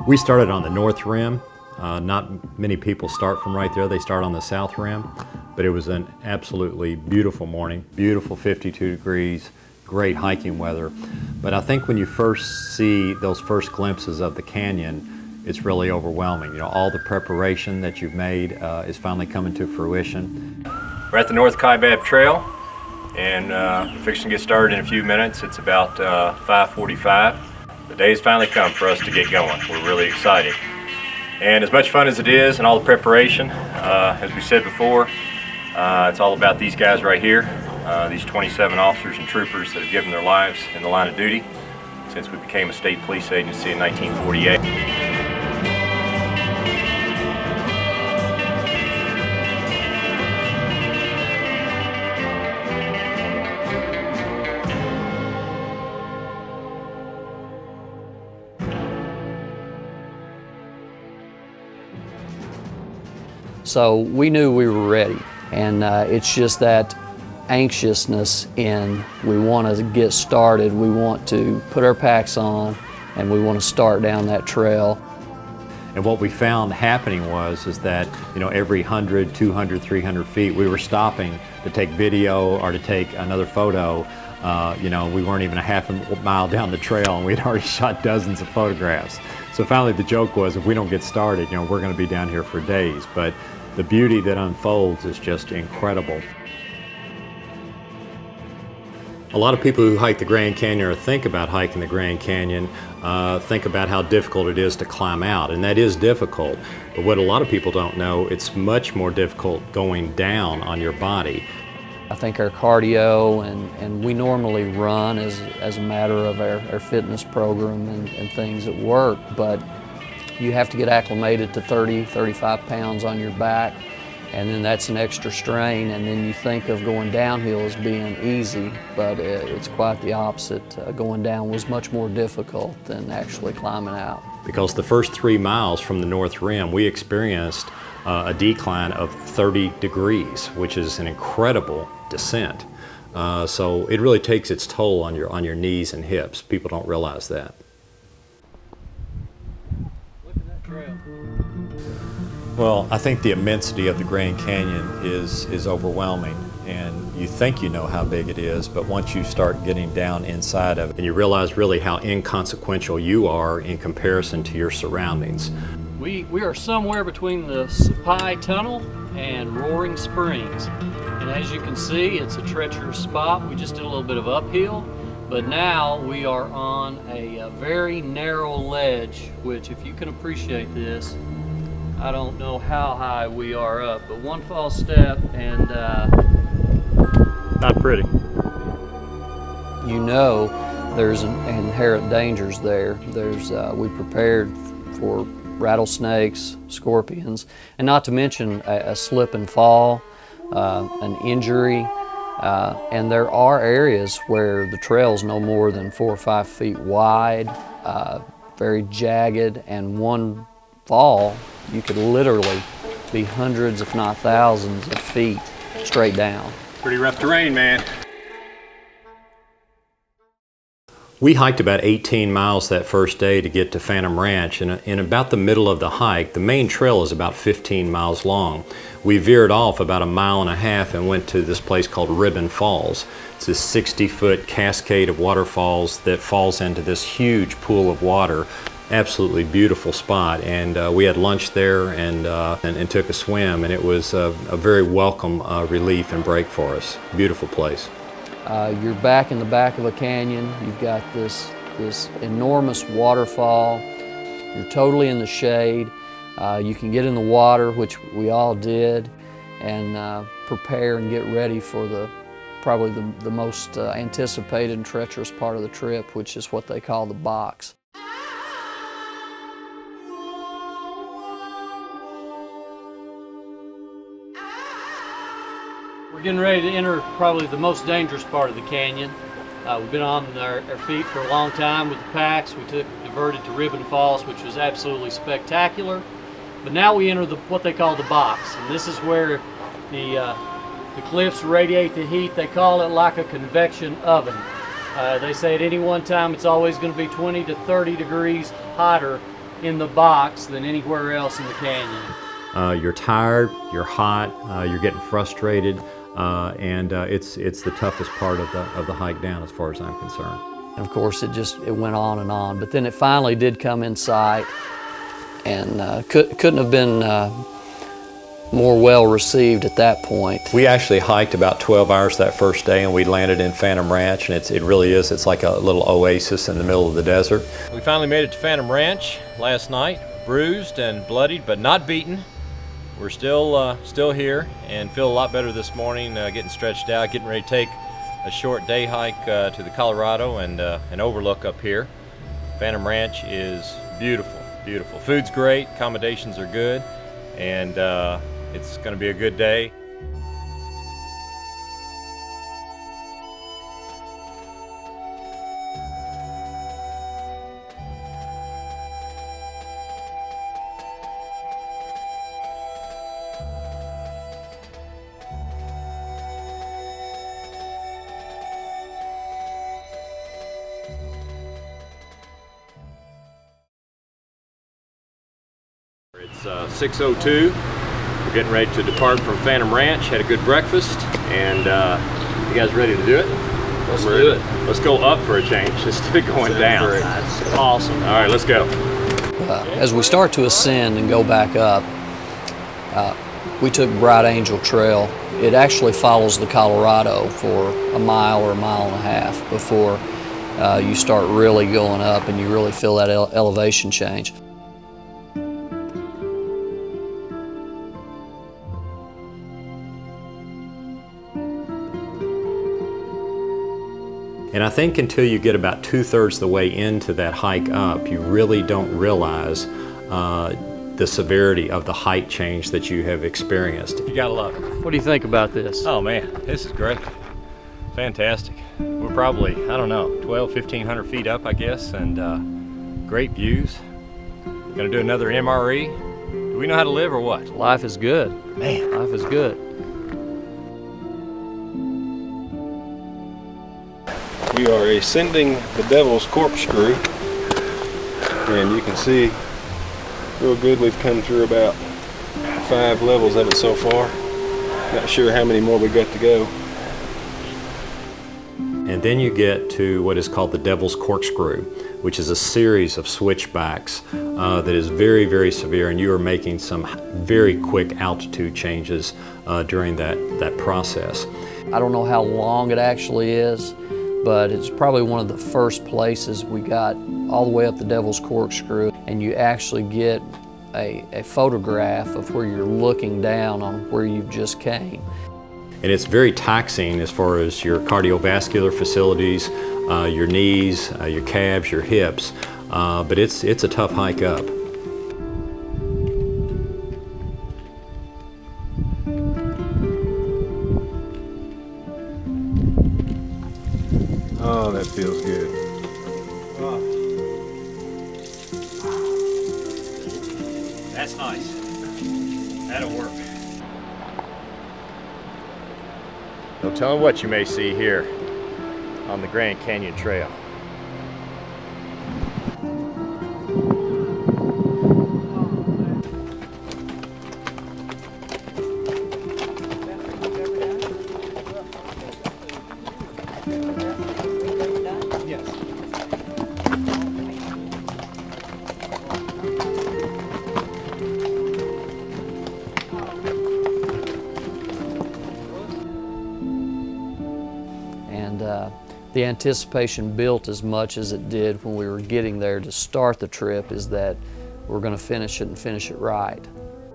We started on the north rim. Not many people start from right there. They start on the south rim, but it was an absolutely beautiful morning, beautiful 52 degrees, great hiking weather. But I think when you first see those first glimpses of the canyon, it's really overwhelming. You know, all the preparation that you've made is finally coming to fruition. We're at the North Kaibab Trail, and we're fixing to get started in a few minutes. It's about 5:45. The day's finally come for us to get going. We're really excited. And as much fun as it is and all the preparation, as we said before, it's all about these guys right here, these 27 officers and troopers that have given their lives in the line of duty since we became a state police agency in 1948. So we knew we were ready, and it's just that anxiousness in we want to get started, we want to put our packs on, and we want to start down that trail. And what we found happening is that, you know, every 100, 200, 300 feet, we were stopping to take video or to take another photo. You know, we weren't even a half a mile down the trail, and we'd already shot dozens of photographs. So finally the joke was, if we don't get started, you know, we're going to be down here for days. But the beauty that unfolds is just incredible. A lot of people who hike the Grand Canyon or think about hiking the Grand Canyon think about how difficult it is to climb out, and that is difficult. But what a lot of people don't know, it's much more difficult going down on your body. I think our cardio, and we normally run as a matter of our fitness program and things at work, but you have to get acclimated to 30, 35 pounds on your back, and then that's an extra strain, and then you think of going downhill as being easy, but it's quite the opposite. Going down was much more difficult than actually climbing out. Because the first 3 miles from the North Rim, we experienced a decline of 30 degrees, which is an incredible descent. So it really takes its toll on your knees and hips. People don't realize that. Look at that trail. Well, I think the immensity of the Grand Canyon is overwhelming, and you think you know how big it is, but once you start getting down inside of it, and you realize really how inconsequential you are in comparison to your surroundings. We are somewhere between the Supply Tunnel and Roaring Springs. And as you can see, it's a treacherous spot. We just did a little bit of uphill, but now we are on a very narrow ledge, which, if you can appreciate this, I don't know how high we are up, but one false step and not pretty. You know there's inherent dangers there. We prepared for rattlesnakes, scorpions, and not to mention a slip and fall, an injury, and there are areas where the trail's no more than 4 or 5 feet wide, very jagged, and one fall you could literally be hundreds if not thousands of feet straight down. Pretty rough terrain, man. We hiked about 18 miles that first day to get to Phantom Ranch, and in about the middle of the hike, the main trail is about 15 miles long. We veered off about 1.5 miles and went to this place called Ribbon Falls. It's this 60-foot cascade of waterfalls that falls into this huge pool of water. Absolutely beautiful spot, and we had lunch there and took a swim, and it was a very welcome relief and break for us. Beautiful place. You're back in the back of a canyon. You've got this enormous waterfall. You're totally in the shade. You can get in the water, which we all did, and prepare and get ready for probably the most anticipated and treacherous part of the trip, which is what they call the box. We're getting ready to enter probably the most dangerous part of the canyon. We've been on our feet for a long time with the packs. We diverted to Ribbon Falls, which was absolutely spectacular. But now we enter what they call the box, and this is where the cliffs radiate the heat. They call it like a convection oven. They say at any one time it's always going to be 20 to 30 degrees hotter in the box than anywhere else in the canyon. You're tired, you're hot, you're getting frustrated, and it's the toughest part of the hike down as far as I'm concerned. And of course, it went on and on, but then it finally did come in sight, and couldn't have been more well received at that point. We actually hiked about 12 hours that first day, and we landed in Phantom Ranch, and it really is, it's like a little oasis in the middle of the desert. We finally made it to Phantom Ranch last night, bruised and bloodied, but not beaten. We're still here and feel a lot better this morning, getting stretched out, getting ready to take a short day hike to the Colorado and an overlook up here. Phantom Ranch is beautiful, beautiful. Food's great, accommodations are good, and it's going to be a good day. It's 6:02. We're getting ready to depart from Phantom Ranch. Had a good breakfast, and you guys ready to do it? Let's do it. Let's go up for a change instead of going down. That's awesome. All right, let's go. As we start to ascend and go back up, we took Bright Angel Trail. It actually follows the Colorado for a mile or a mile and a half before you start really going up and you really feel that elevation change. And I think until you get about 2/3 the way into that hike up, you really don't realize the severity of the height change that you have experienced. You gotta love it. What do you think about this? Oh man, this is great. Fantastic. We're probably, I don't know, 1,500 feet up, I guess, and great views. Gonna do another MRE. Do we know how to live or what? Life is good. Man. Life is good. We are ascending the Devil's Corkscrew, and you can see real good we've come through about 5 levels of it so far. Not sure how many more we got to go. And then you get to what is called the Devil's Corkscrew, which is a series of switchbacks that is very, very severe, and you are making some very quick altitude changes during that process. I don't know how long it actually is, but it's probably one of the first places we got all the way up the Devil's Corkscrew, and you actually get a photograph of where you're looking down on where you just came. And it's very taxing as far as your cardiovascular facilities, your knees, your calves, your hips, but it's a tough hike up. Oh, that feels good. That's nice. That'll work. So tell me what you may see here on the Grand Canyon Trail. The anticipation built as much as it did when we were getting there to start the trip is that we're going to finish it and finish it right.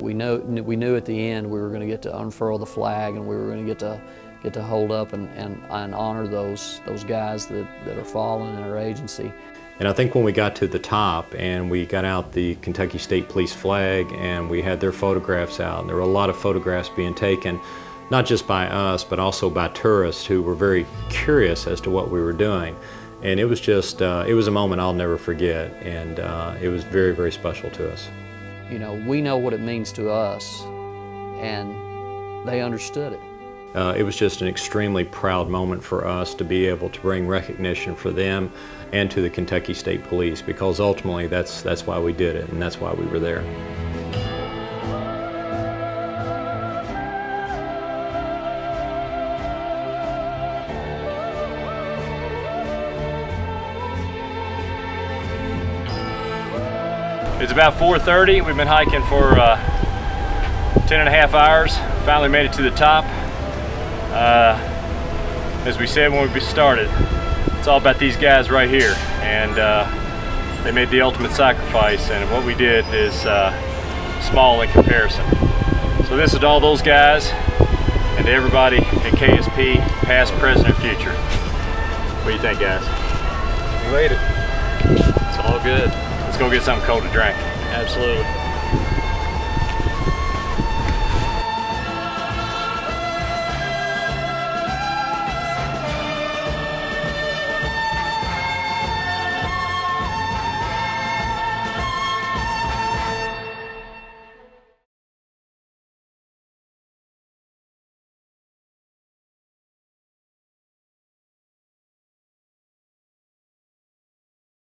We knew at the end we were going to get to unfurl the flag, and we were going to get to hold up and honor those guys that are fallen in our agency. And I think when we got to the top and we got out the Kentucky State Police flag and we had their photographs out, and there were a lot of photographs being taken, not just by us, but also by tourists who were very curious as to what we were doing. And it was just, it was a moment I'll never forget, and it was very, very special to us. You know, we know what it means to us, and they understood it. it was just an extremely proud moment for us to be able to bring recognition for them and to the Kentucky State Police, because ultimately that's why we did it and that's why we were there. It's about 4:30. We've been hiking for 10.5 hours. Finally made it to the top. As we said when we started, it's all about these guys right here, and they made the ultimate sacrifice, and what we did is small in comparison. So this is to all those guys and to everybody at KSP, past, present, and future. What do you think, guys? We made it. It's all good. Let's go get something cold to drink. Absolutely.